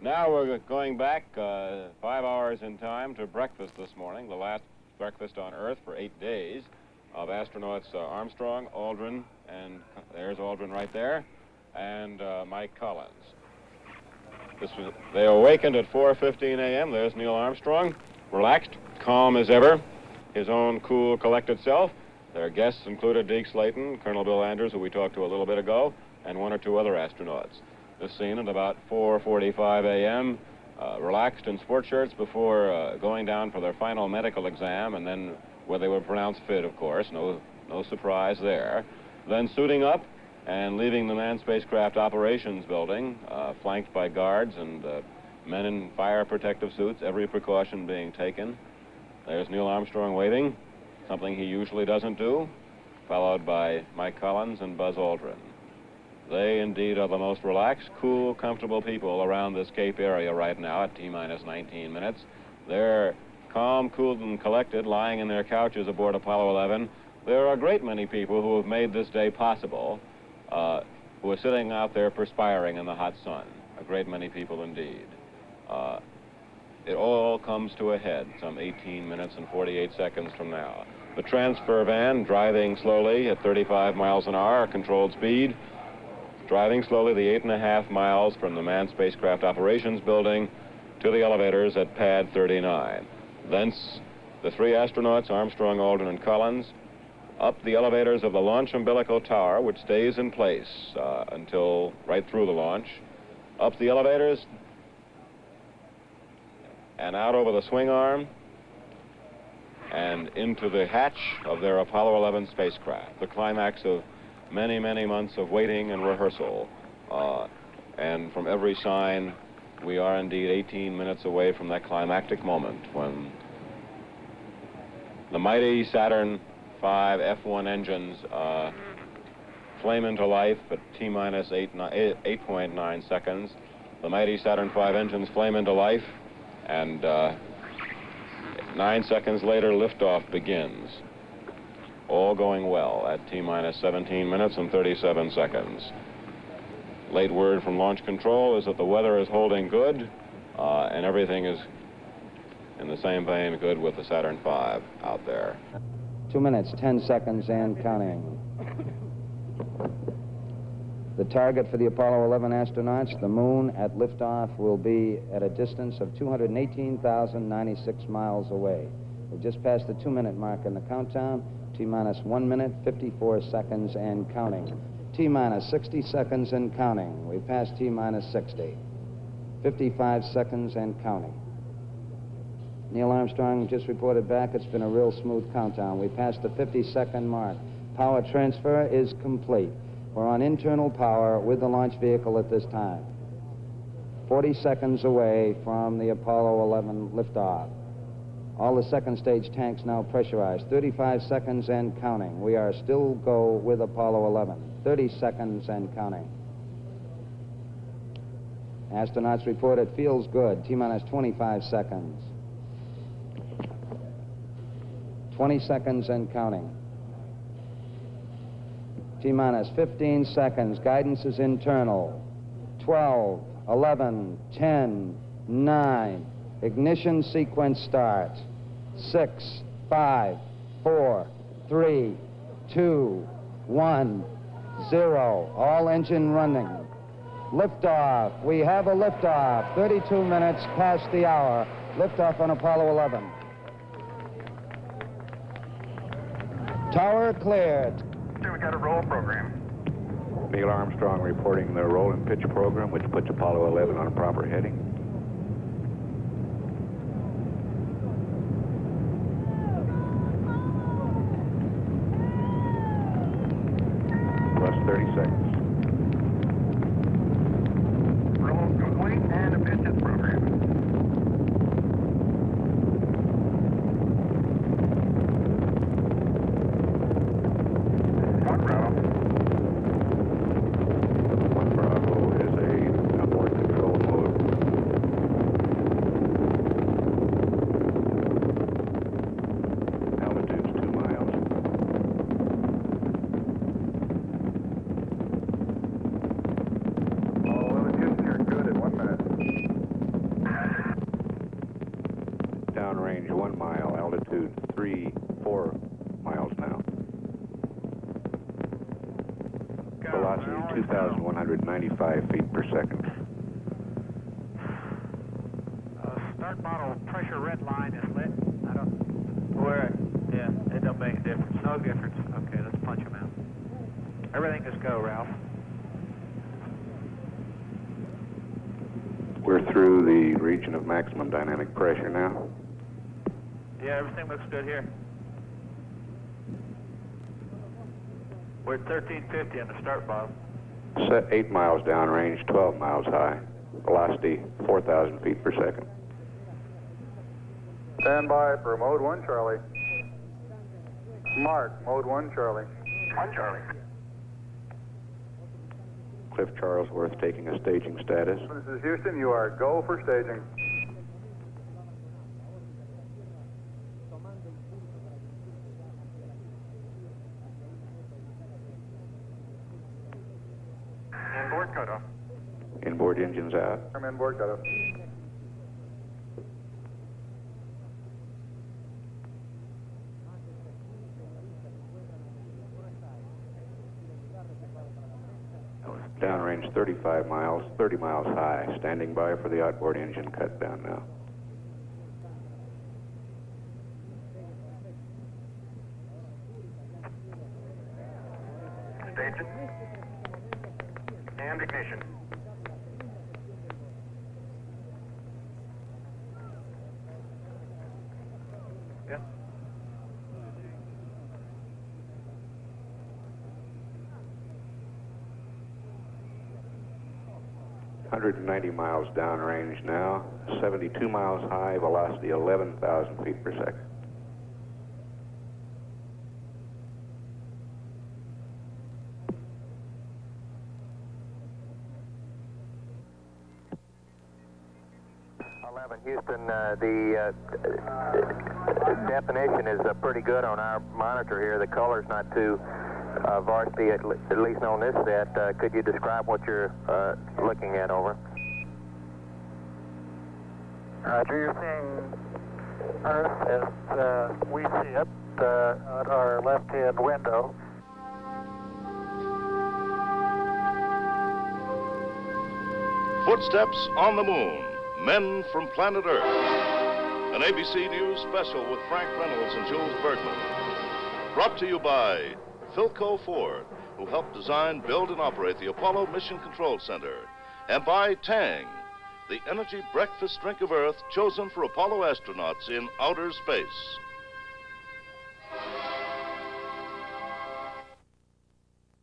Now we're going back 5 hours in time to breakfast this morning, the last breakfast on Earth for 8 days of astronauts Armstrong, Aldrin, and there's Aldrin right there, and Mike Collins. They awakened at 4:15 a.m. There's Neil Armstrong, relaxed, calm as ever, his own cool, collected self. Their guests included Deke Slayton, Colonel Bill Anders, who we talked to a little bit ago, and 1 or 2 other astronauts. This scene at about 4:45 a.m., relaxed in sport shirts before going down for their final medical exam, and then where they were pronounced fit, of course, no surprise there. Then suiting up and leaving the manned spacecraft operations building, flanked by guards and men in fire protective suits, every precaution being taken. There's Neil Armstrong waiting, something he usually doesn't do, followed by Mike Collins and Buzz Aldrin. They indeed are the most relaxed, cool, comfortable people around this Cape area right now at T-minus 19 minutes. They're calm, cool, and collected, lying in their couches aboard Apollo 11. There are a great many people who have made this day possible, who are sitting out there perspiring in the hot sun. A great many people indeed. It all comes to a head some 18 minutes and 48 seconds from now. The transfer van, driving slowly at 35 miles an hour, controlled speed, driving slowly the 8.5 miles from the manned spacecraft operations building to the elevators at pad 39. Thence, the 3 astronauts, Armstrong, Aldrin, and Collins, up the elevators of the launch umbilical tower, which stays in place until right through the launch, up the elevators and out over the swing arm and into the hatch of their Apollo 11 spacecraft, the climax of many, many months of waiting and rehearsal. And from every sign, we are indeed 18 minutes away from that climactic moment when the mighty Saturn V F1 engines flame into life at T-minus 8.9 seconds. The mighty Saturn V engines flame into life, and 9 seconds later, liftoff begins. All going well at T-minus 17 minutes and 37 seconds. Late word from launch control is that the weather is holding good, and everything is in the same vein good with the Saturn V out there. 2 minutes, 10 seconds, and counting. The target for the Apollo 11 astronauts, the moon at liftoff, will be at a distance of 218,096 miles away. We've just passed the 2-minute mark in the countdown. T-minus 1 minute, 54 seconds, and counting. T-minus 60 seconds and counting. We passed T-minus 60. 55 seconds and counting. Neil Armstrong just reported back. It's been a real smooth countdown. We passed the 50-second mark. Power transfer is complete. We're on internal power with the launch vehicle at this time. 40 seconds away from the Apollo 11 liftoff. All the second stage tanks now pressurized. 35 seconds and counting. We are still go with Apollo 11. 30 seconds and counting. Astronauts report it feels good. T-minus 25 seconds. 20 seconds and counting. T-minus 15 seconds. Guidance is internal. 12, 11, 10, 9. Ignition sequence starts. 6, 5, 4, 3, 2, 1, 0. All engine running. Liftoff. We have a liftoff. 32 minutes past the hour. Liftoff on Apollo 11. Tower cleared. We got a roll program. Neil Armstrong reporting the roll and pitch program, which puts Apollo 11 on a proper heading. Plus 30 seconds. Roll complete and a pitches program. One Bravo is a abort control mode. Altitude's 2 miles. altitude 4 miles now. Velocity 2,195 feet per second. Start bottle pressure red line is lit. I don't. Where? Yeah, it don't make a difference. No difference. Okay, let's punch them out. Everything is go, Ralph. We're through the region of maximum dynamic pressure now. Yeah, everything looks good here. We're at 1350 on the start bottle. Set 8 miles downrange, 12 miles high. Velocity 4,000 feet per second. Stand by for mode 1, Charlie. Mark, mode 1, Charlie. 1, Charlie. Cliff Charlesworth taking a staging status. This is Houston. You are go for staging. Inboard cutoff. Inboard engines out. I'm inboard cutoff. Downrange 35 miles, 30 miles high. Standing by for the outboard engine cut down now. Staging. And ignition. Yeah. .190 miles downrange now, 72 miles high, velocity 11,000 feet per second. Houston, the definition is pretty good on our monitor here. The color's not too varsity, at least on this set. Could you describe what you're looking at, over? Roger, you're seeing Earth as we see it at our left-hand window. Footsteps on the Moon, Men from Planet Earth. An ABC News special with Frank Reynolds and Jules Bergman. Brought to you by Philco Ford, who helped design, build, and operate the Apollo Mission Control Center. And by Tang, the energy breakfast drink of Earth chosen for Apollo astronauts in outer space.